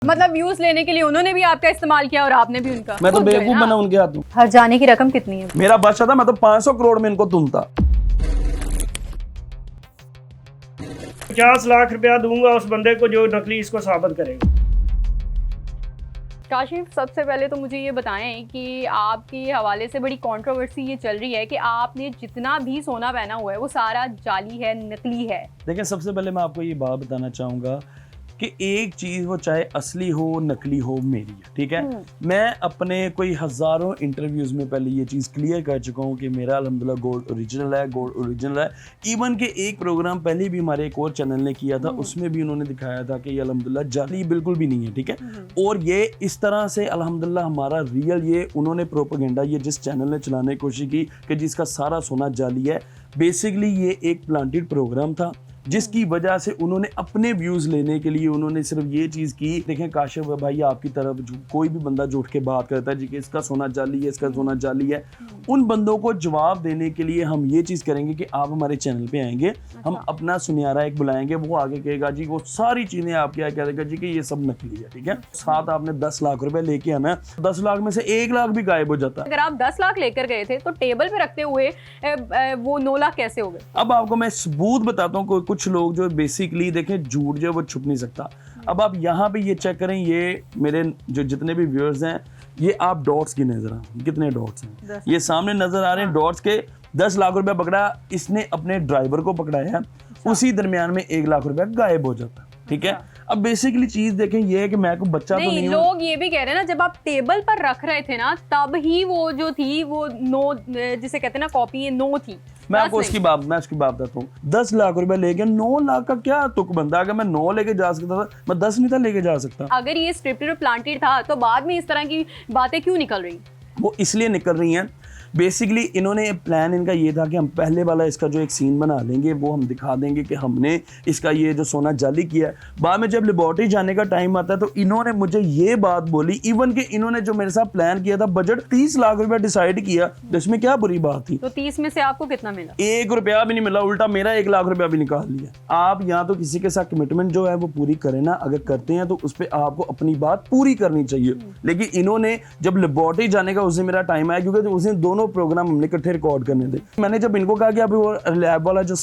मतलब व्यूज लेने के लिए उन्होंने भी आपका इस्तेमाल किया और आपने भी उनका। मैं तो बेवकूफ बना उनके हाथों। हर जाने की रकम कितनी है? मेरा बादशाह था, मैं तो 500 करोड़ में इनको तुमता। 50 लाख रुपया दूंगा उस बंदे को जो नकली इसको साबित करेगा। काशिफ, सबसे पहले तो मुझे ये बताएं कि आपके हवाले से बड़ी कंट्रोवर्सी ये चल रही है कि आपने जितना भी सोना पहना हुआ है वो सारा जाली है, नकली है। देखिए, सबसे पहले मैं आपको ये बात बताना चाहूंगा कि एक चीज वो चाहे असली हो नकली हो मेरी है, ठीक है। मैं अपने कोई हजारों इंटरव्यूज में पहले ये चीज क्लियर कर चुका हूँ कि मेरा अल्हम्दुलिल्लाह गोल्ड ओरिजिनल है, गोल्ड ओरिजिनल है। इवन के एक प्रोग्राम पहले भी हमारे एक और चैनल ने किया था, उसमें भी उन्होंने दिखाया था कि ये अल्हम्दुलिल्लाह जाली बिल्कुल भी नहीं है, ठीक है। और ये इस तरह से अल्हम्दुलिल्लाह हमारा रियल, ये उन्होंने प्रोपेगेंडा ये जिस चैनल ने चलाने की कोशिश की कि जिसका सारा सोना जाली है, बेसिकली ये एक प्लांटेड प्रोग्राम था जिसकी वजह से उन्होंने अपने व्यूज लेने के लिए उन्होंने सिर्फ ये चीज की। देखें काशिफ भाई, आपकी तरफ कोई भी बंदा झूठ के बात करता है जी कि इसका सोना जाली है, इसका सोना जाली है, उन बंदों को जवाब देने के लिए हम ये चीज करेंगे कि आप हमारे चैनल पे आएंगे, हम अपना सुनियारा एक बुलाएंगे, वो आगे कहेगा जी वो सारी चीजें आपके आगे कहेगा जी कि ये सब नकली है, ठीक है। साथ आपने 10 लाख रुपए लेके आना, 10 लाख में से 1 लाख भी गायब हो जाता। अगर आप 10 लाख लेकर गए थे तो टेबल पे रखते हुए वो 9 लाख कैसे हो गए? अब आपको मैं सबूत बताता हूँ। कुछ लोग जो बेसिकली देखें, झूठ जो वो छुप नहीं सकता। अब आप यहाँ पे ये चेक करें, ये मेरे जो जितने भी व्यूअर्स हैं, ये आप डॉट्स की नजर, कितने डॉट्स हैं ये सामने नजर आ रहे हैं, डॉट्स के 10 लाख रुपया पकड़ा इसने, अपने ड्राइवर को पकड़ाया है, उसी दरमियान में 1 लाख रुपया गायब हो जाता, ठीक है। अब बेसिकली चीज देखें ये है कि मैं को बच्चा तो नहीं हूं। लोग ये भी कह रहे हैं ना, जब आप टेबल पर रख रहे थे ना तब ही वो जो थी वो नो, जिसे कहते हैं ना कॉपी, नो थी। मैं आपको उसकी बात बताता हूँ। 10 लाख रुपए लेके 9 लाख का क्या तुक बनता। अगर मैं 9 लेके जा सकता था, मैं 10 नहीं था लेके जा सकता। अगर ये स्क्रिप्टेड और प्लांटेड था तो बाद में इस तरह की बातें क्यों निकल रही? वो इसलिए निकल रही हैं, बेसिकली इन्होंने प्लान इनका ये था कि हम पहले वाला इसका जो एक सीन बना लेंगे, वो हम दिखा देंगे कि हमने इसका ये जो सोना जाली किया है। बाद में जब लेबोरेटरी जाने का टाइम आता है तो इन्होंने मुझे ये बात बोली, इवन कि इन्होंने जो मेरे साथ प्लान किया था, बजट 30 लाख रुपया डिसाइड किया, तो इसमें क्या बुरी बात थी। तो 30 में से आपको कितना मिला? 1 रुपया भी नहीं मिला, उल्टा मेरा 1 लाख रुपया भी निकाल लिया। आप यहाँ तो किसी के साथ कमिटमेंट जो है वो पूरी करें ना, अगर करते हैं तो उस पर आपको अपनी बात पूरी करनी चाहिए। लेकिन इन्होंने जब लेबोरेटरी जाने का उस दिन मेरा टाइम आया, क्योंकि उस दिन दोनों प्रोग्राम हमने इकट्ठे रिकॉर्ड करने थे, मैंने जब इनको कहा कि अभी वो लैब वाला जो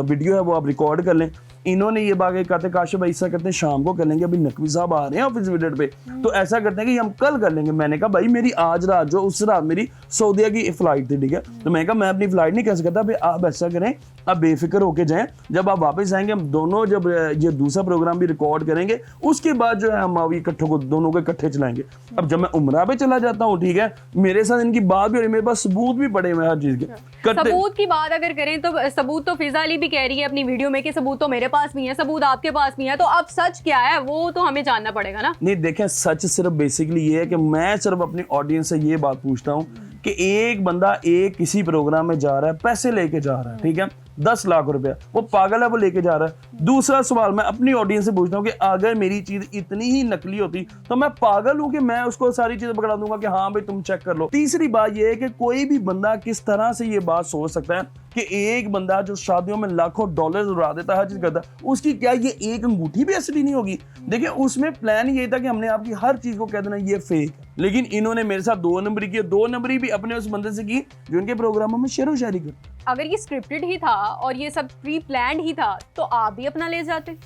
वीडियो है वो आप रिकॉर्ड कर लें, इन्होंने ये बात कहते काशिफ भाई ऐसा करते हैं शाम को कर लेंगे, अभी नकवी साहब आ रहे हैं ऑफिस विजिट पे, तो ऐसा करते हैं कि हम कल कर लेंगे। मैंने कहा भाई मेरी आज रात जो उस रात मेरी सऊदीया की फ्लाइट थी, ठीक है, तो मैंने कहा मैं अपनी फ्लाइट नहीं कैसे करता, आप ऐसा करें, आप बेफिक्र होके जाएं, जब आप वापस आएंगे हम दोनों जब ये दूसरा प्रोग्राम भी रिकॉर्ड करेंगे, उसके बाद जो है हम अभी इकट्ठे को दोनों को इकट्ठे चलाएंगे। अब जब मैं उमरा पे चला जाता हूँ, ठीक है, मेरे साथ इनकी बात भी हो रही, मेरे पास सबूत भी पड़े हुए हर चीज के। सबूत की बात अगर करें तो सबूत तो फिजा अली भी कह रही है अपनी वीडियो में कि सबूत तो मेरे पास भी है, सबूत आपके पास भी है, तो अब सच क्या है वो तो हमें जानना पड़ेगा ना। नहीं देखें, सच सिर्फ बेसिकली ये है कि मैं सिर्फ अपनी ऑडियंस से ये बात पूछता हूँ कि एक बंदा एक किसी प्रोग्राम में जा रहा है, पैसे लेके जा रहा है, ठीक है, 10 लाख रुपया, वो पागल है, वो लेके जा रहा है। दूसरा सवाल मैं अपनी ऑडियंस से पूछता हूँ कि अगर मेरी चीज इतनी ही नकली होती तो मैं पागल हूँ कि मैं उसको सारी चीजें पकड़ा दूंगा कि हाँ भाई तुम चेक कर लो। तीसरी बात ये है कि कोई भी बंदा किस तरह से ये बात सोच सकता है कि एक बंदा जो शादियों में लाखों डॉलर उड़ा देता है, हर चीज करता है, उसकी क्या ये एक अंगूठी भी असली नहीं होगी? देखिए, उसमें प्लान ये था कि हमने आपकी हर चीज को कह देना ये फेक, लेकिन इन्होंने मेरे साथ 2 नंबरी की, 2 नंबरी भी अपने उस बंदे से की जो इनके प्रोग्रामों में शेरो शायरी कर। अगर ये स्क्रिप्टेड ही था और ये सब प्री प्लान्ड ही था तो आप भी अपना ले जाते।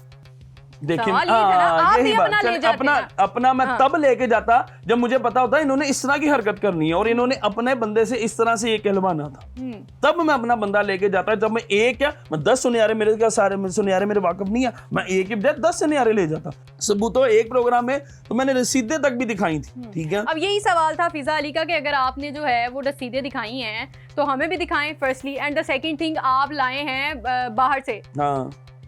देखिए यही बात, अपना मैं तब लेके जाता जब मुझे पता होता इन्होंने इस तरह की हरकत करनी है और इन्होंने अपने बंदे से इस तरह से ये कहलवाना था, तब मैं अपना बंदा लेके जाता। जब मैं एक क्या मैं 10 सुनियारे, मेरे क्या सारे सुनियारे मेरे वाकफ नहीं है, मैं एक ही 10 सुनियारे ले जाता। सबूतों एक प्रोग्राम में तो मैंने रसीदें तक भी दिखाई थी, ठीक है। अब यही सवाल था फिजा अली का कि अगर आपने जो है वो रसीदें दिखाई हैं तो हमें भी दिखाएं firstly, and the second thing आप लाए हैं बाहर से,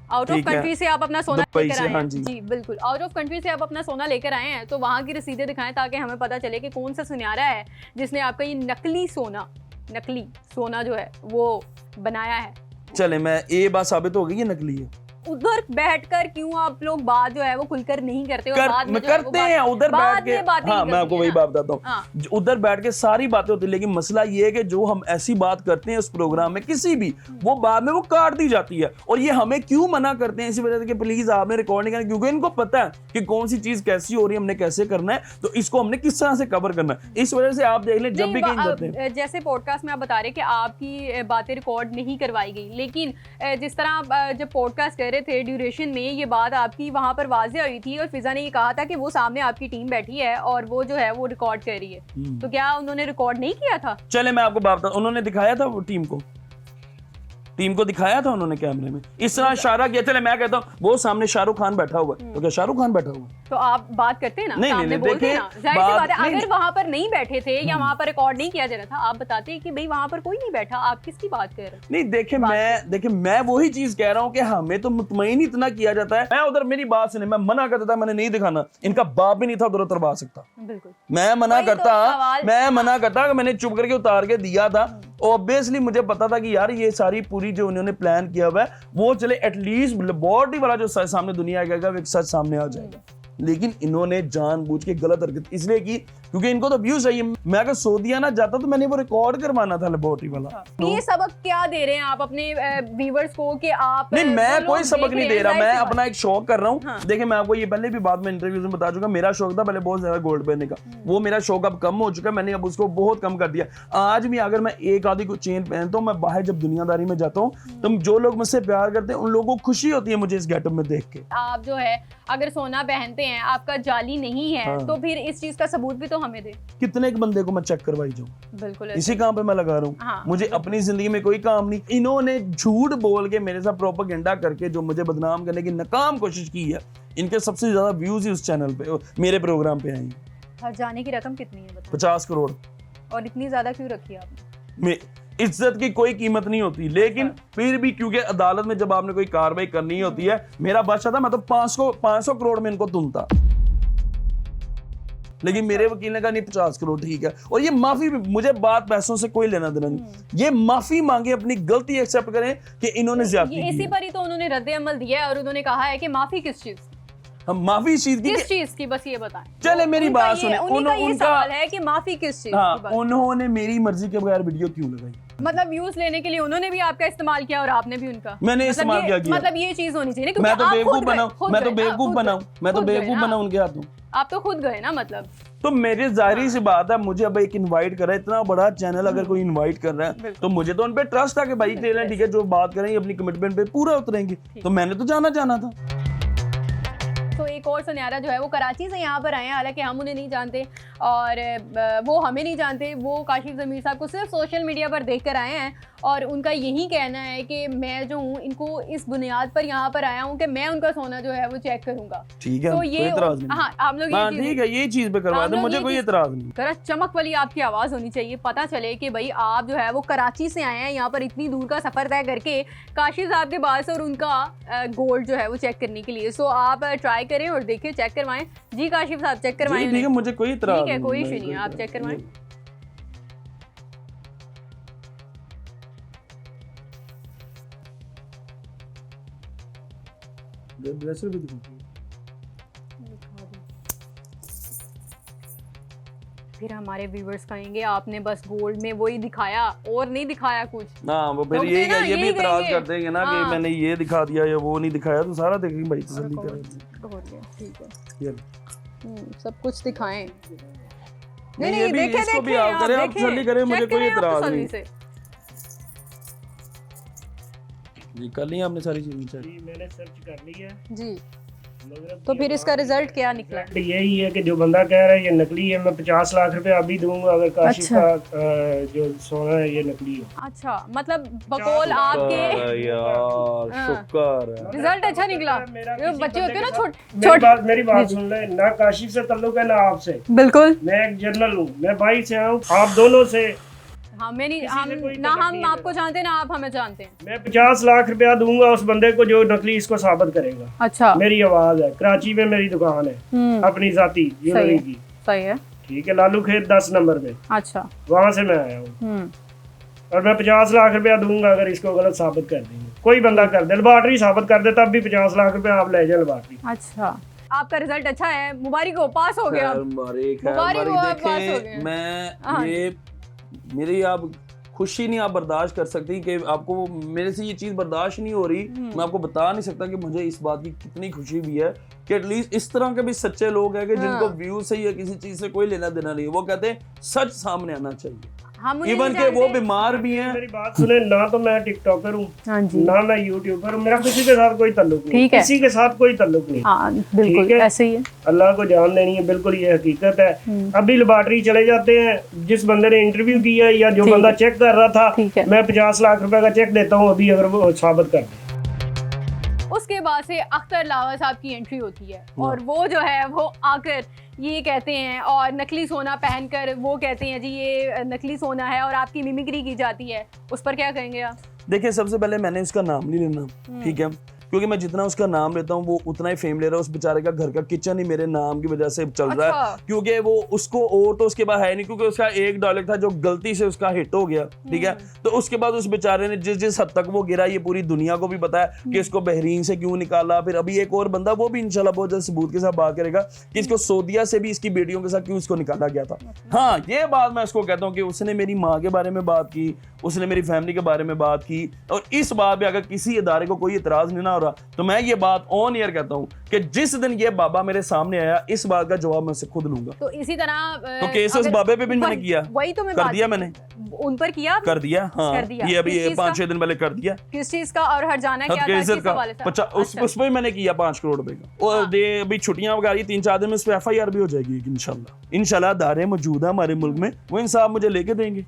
आउट ऑफ कंट्री से आप अपना सोना लेकर आए हैं। जी बिल्कुल, आउट ऑफ कंट्री से आप अपना सोना लेकर आए हैं, तो वहाँ की रसीदें दिखाएं ताकि हमें पता चले कि कौन सा सुनियारा है जिसने आपका ये नकली सोना जो है वो बनाया है। चले, मैं ये बात साबित हो गई ये नकली है, उधर बैठकर क्यों आप लोग बात जो है वो खुलकर नहीं करते और बाद में करते हैं उधर बैठ के। हाँ, मैं आपको वही बात बताता हूँ, हाँ। उधर बैठ के सारी बातें होती है, लेकिन मसला ये है कि जो हम ऐसी बात करते हैं उस प्रोग्राम में किसी भी, वो बाद में वो काट दी जाती है। और ये हमें क्यों मना करते हैं? इसी वजह से कि प्लीज आपने रिकॉर्ड नहीं करना, क्योंकि इनको पता है कि कौन सी चीज कैसी हो रही है, हमने कैसे करना है, तो इसको हमने किस तरह से कवर करना है। इस वजह से आप देख लें जब भी कहीं जाते हैं, जैसे पॉडकास्ट में आप बता रहे कि आपकी बातें रिकॉर्ड नहीं करवाई गई, लेकिन जिस तरह आप जब पॉडकास्ट कर रहे थे ड्यूरेशन में ये बात आपकी वहां पर वाज़ेह हुई थी और फिजा ने ये कहा था कि वो सामने आपकी टीम बैठी है और वो जो है वो रिकॉर्ड कर रही है, तो क्या उन्होंने रिकॉर्ड नहीं किया था? चले मैं आपको बात बताऊं, उन्होंने दिखाया था वो टीम को दिखाया था उन्होंने कैमरे में, इस तरह इशारा किया। चले मैं कहता हूँ वो सामने शाहरुख खान बैठा हुआ है, तो क्या शाहरुख खान बैठा हुआ है? तो आप बात करते हैं ना, सामने बोलते हैं ना, जाहिर सी बात है। अगर वहां पर नहीं बैठे थे या वहां पर रिकॉर्ड नहीं किया जा रहा था, आप बताते हैं कि भाई वहां पर कोई नहीं बैठा, आप किसकी बात कर रहे हैं? नहीं देखिए मैं वही चीज कह रहा हूँ कि हमें तो मुतमईन इतना किया जाता है। मैं उधर मेरी बात सुने, मैं मना करता था, मैंने नहीं दिखाना, इनका बाप भी नहीं था उधर उतरवा सकता। बिल्कुल मैं मना करता, मैंने चुप करके उतार के दिया था। ऑब्वियसली मुझे पता था कि यार ये सारी पूरी जो उन्होंने प्लान किया हुआ है वो चले एटलीस्ट लेबोरेटरी वाला जो सच सामने दुनिया आएगा वो एक सच सामने आ जाएगा, लेकिन इन्होंने जानबूझ के गलत हरकत इसलिए की क्योंकि इनको तो व्यूज चाहिए। मैं अगर सऊदीया ना जाता तो मैंने वो रिकॉर्ड करवाना था लेबोरेटरी वाला। ये सबक क्या दे रहे हैं आप अपने व्यूअर्स को कि आप? नहीं, मैं कोई सबक नहीं दे रहा, मैं अपना एक शौक कर रहा हूँ। हाँ। देखिए मैं आपको ये पहले भी बाद में इंटरव्यूज में बता चुका, मेरा शौक था पहले बहुत ज्यादा गोल्ड पहनने का, वो मेरा शौक अब कम हो चुका है, मैंने अब उसको बहुत कम कर दिया। आज भी अगर मैं एक आधी को चेन पहनता हूँ, मैं बाहर जब दुनियादारी में जाता हूँ तो जो लोग मुझसे प्यार करते हैं उन लोगों को खुशी होती है मुझे इस गेटअप में देख के। आप जो है अगर सोना पहनते हैं, आपका जाली नहीं है, हाँ। तो फिर इस चीज का सबूत भी तो हमें दे। कितने एक बंदे को मैं चेक करवाई जाऊं? बिल्कुल इसी काम पे मैं लगा रहा हूँ। हाँ। मुझे अपनी जिंदगी में कोई काम नहीं। इन्होंने झूठ बोल के मेरे साथ प्रोपेगेंडा करके जो मुझे बदनाम करने की नाकाम कोशिश की है, इनके सबसे ज्यादा व्यूज ही उस चैनल पे, मेरे प्रोग्राम पे आई। हर जाने की रकम कितनी है? 50 करोड़। और इतनी ज्यादा क्यों रखी है आपने? इज्जत की कोई कीमत नहीं होती, लेकिन फिर भी क्योंकि अदालत में जब आपने कोई कार्रवाई करनी होती है, मेरा बादशाह था, मैं तो 500 करोड़ में इनको तुमता, लेकिन मेरे वकील ने कहा नहीं 50 करोड़ ठीक है। और ये माफी, मुझे बात पैसों से कोई लेना देना नहीं, ये माफी मांगे, अपनी गलती एक्सेप्ट करें कि इन्होंने ज्यादती की। इसी पर ही तो उन्होंने रद्द अमल दिया है और उन्होंने कहा है कि माफी किस चीज, हम माफी इस चीज की, किस चीज की, बस ये बताएं। चले मेरी बात सुने, उनका सवाल है कि माफी किस चीज की? उन्होंने मेरी मर्जी के बगैर वीडियो क्यों लगाई? मतलब व्यूज लेने के लिए उन्होंने भी आपका इस्तेमाल किया और आपने भी उनका? मैंने इस्तेमाल किया। मतलब ये चीज होनी चाहिए, मैं तो बेवकूफ बनाऊं, मैं तो बेवकूफ बनाऊं उनके हाथों। आप तो खुद गए ना, मतलब तो मेरे जाहिर सी बात है, मुझे अब एक इनवाइट कर रहा है, इतना बड़ा चैनल अगर कोई इनवाइट कर रहा है तो मुझे तो उन पे ट्रस्ट था कि भाई टैलेंट ठीक है, जो बात करेंगे अपनी कमिटमेंट पे पूरा उतरेंगे, तो मैंने तो जाना था। तो एक और सुनहरा जो है वो कराची से यहाँ पर आए हैं, हालांकि हम उन्हें नहीं जानते और वो हमें नहीं जानते। वो काशिफ ज़मीर साहब को सिर्फ सोशल मीडिया पर देख कर आए हैं और उनका यही कहना है कि मैं जो हूँ इनको इस बुनियाद पर यहाँ पर आया हूँ कि मैं उनका सोना जो है वो चेक करूँगा। ठीक है, तो ये हाँ, आप लोग ठीक है, ये चीज़ पे करवा दो, मुझे कोई एतराज नहीं। जरा चमक वाली आपकी आवाज़ होनी चाहिए, पता चले कि भाई आप जो है वो कराची से आए हैं यहाँ पर इतनी दूर का सफ़र तय करके काशिफ साहब के पास और उनका गोल्ड जो है वो चेक करने के लिए। सो आप ट्राई करें और देखिए, चेक करवाएं। जी काशिफ साहब चेक करवाएं। ठीक है, मुझे कोई एतराज नहीं है, कोई इशू नहीं है, आप चेक करवाएं। ड्रेसर भी दिखाओ। फिर हमारे व्यूअर्स कहेंगे आपने बस गोल्ड में वही दिखाया और नहीं दिखाया कुछ। ना वो फिर ये भी इतराज कर देंगे ना कि मैंने ये दिखा दिया या वो नहीं दिखाया, तो सारा देखेंगे भाई, तसल्ली करें। ठीक है, सब कुछ दिखाएं। नहीं देखे इसको भी आप करें, आप तसल्ली करें, मुझे कोई इतराज नहीं। जी कर ली आपने सारी चीजें? जी मैंने सर्च कर ली है जी। तो फिर इसका रिजल्ट क्या निकला? यही है कि जो बंदा कह रहा है ये नकली है, मैं 50 लाख रुपए अभी दूंगा अगर काशिफ का जो सोना है ये नकली है। अच्छा, मतलब बकौल आपके यार शुक्र है, रिजल्ट अच्छा निकला। बच्चे होते हैं ना छोटे। मेरी बात सुन ले, ना काशिफ से ताल्लुक है ना आपसे। बिल्कुल, मैं एक जर्नल हूँ, मैं भाई से आऊँ, आप दोनों से हमें नहीं, हम आपको जानते ना आप हमें जानते हैं। मैं 50 लाख रुपया दूंगा उस बंदे को जो नकली इसको साबित करेगा। अच्छा, मेरी आवाज है, कराची में मेरी दुकान है अपनी जाती ज्वेलरी की। सही है, ठीक है, लालू खेत 10 नंबर पे। अच्छा, वहां से मैं आया हूँ और मैं 50 लाख रुपया दूंगा अगर इसको गलत साबित कर देंगे। कोई बंदा कर दे, लेबॉर्टरी साबित कर दे, तब भी 50 लाख रुपए आप ले जाए लेबॉर्टरी। अच्छा, आपका रिजल्ट अच्छा है, मुबारक हो, पास हो गया। मुबारक हो, देखें मैं ये मेरी आप खुशी नहीं आप बर्दाश्त कर सकती कि आपको मेरे से ये चीज़ बर्दाश्त नहीं हो रही। मैं आपको बता नहीं सकता कि मुझे इस बात की कितनी खुशी भी है कि एटलीस्ट इस तरह के भी सच्चे लोग हैं कि जिनको व्यू से या किसी चीज़ से कोई लेना देना नहीं, वो कहते हैं सच सामने आना चाहिए। इवन के वो बीमार भी हैं। मेरी बात सुने, ना तो मैं टिकटॉकर हूँ, ना मैं यूट्यूबर हूँ, मेरा किसी के साथ कोई ताल्लुक नहीं, किसी के साथ कोई ताल्लुक नहीं। हाँ, बिल्कुल ऐसे ही है। अल्लाह को जान देनी है, बिल्कुल ये हकीकत है। अभी लेबॉर्टरी चले जाते हैं, जिस बंदे ने इंटरव्यू किया या जो बंदा चेक कर रहा था, मैं 50 लाख रुपए का चेक देता हूँ अभी, अगर वो साबित कर दे। उसके बाद से अख्तर लावा साहब की एंट्री होती है और वो जो है वो आकर ये कहते हैं, और नकली सोना पहनकर वो कहते हैं जी ये नकली सोना है और आपकी मिमिक्री की जाती है। उस पर क्या कहेंगे आप? देखिए, सबसे पहले मैंने उसका नाम नहीं लेना, ठीक है, क्योंकि मैं जितना उसका नाम लेता हूँ वो उतना ही फेम ले रहा है। उस बेचारे का घर का किचन ही मेरे नाम की वजह से चल रहा है, क्योंकि वो उसको और तो उसके बाद है नहीं, क्योंकि उसका एक डायलॉग था जो गलती से उसका हिट हो गया, ठीक है। तो उसके बाद उस बेचारे ने जिस हद तक वो गिरा ये पूरी दुनिया को भी पता है कि इसको बहरीन से क्यों निकाला। फिर अभी एक और बंदा, वो भी इंशाल्लाह बहुत जल्द सबूत के साथ बात करेगा कि इसको सऊदीया से भी इसकी बेटियों के साथ क्यों इसको निकाला गया था। हाँ, ये बात मैं उसको कहता हूँ कि उसने मेरी माँ के बारे में बात की, उसने मेरी फैमिली के बारे में बात की, और इस बात पे अगर किसी इदारे को कोई इतराज नहीं ना हो रहा तो मैं ये बात ऑन एयर कहता हूँ कि जिस दिन ये बाबा मेरे सामने आया, इस बात का जवाब मैं उससे खुद लूंगा। तो इसी तरह तो केस उस बाबे पे भी मैंने किया, वही तो मैं कर दिया, मैंने उन पर किया, कर दिया। हाँ, ये अभी 5-6 दिन पहले कर दिया। किस चीज का और हर जाना क्या था? उस पर मैंने किया 5 करोड़ रुपए का। और अभी छुट्टियां वगैरह 3-4 दिन में उस पर FIR भी हो जाएगी इंशाल्लाह। दायरे मौजूद है हमारे मुल्क में, वो इंसाफ मुझे लेके देंगे।